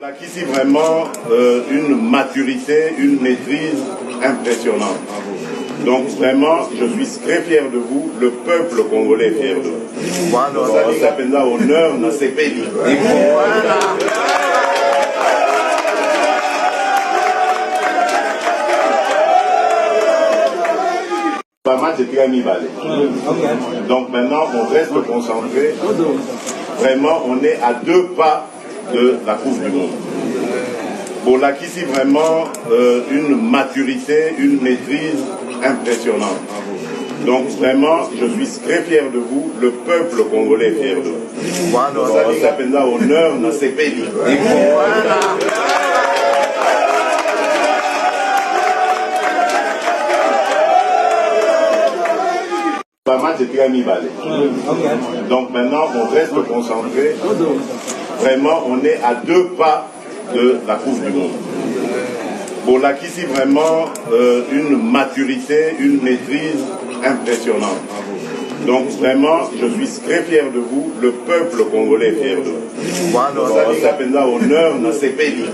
Ici vraiment une maturité, une maîtrise impressionnante. Donc vraiment, je suis très fier de vous, le peuple congolais est fier de vous. Ça s'appelle honneur na sepeli. Pas mal de Tirami Balé. Donc maintenant, on reste concentré. Vraiment, on est à 2 pas de la Coupe du Monde. Bon, là, ici, vraiment une maturité, une maîtrise impressionnante. Donc, vraiment, je suis très fier de vous, le peuple congolais est fier de vous. Ça s'appelle honneur na sepeli. Pas mal de Tirami Balé. Donc maintenant, on reste concentré. Vraiment, on est à 2 pas de la Coupe du Monde. Bon, là, ici, vraiment une maturité, une maîtrise impressionnante. Donc vraiment, je suis très fier de vous, le peuple congolais est fier de vous. Ça s'appelle honneur na sepeli.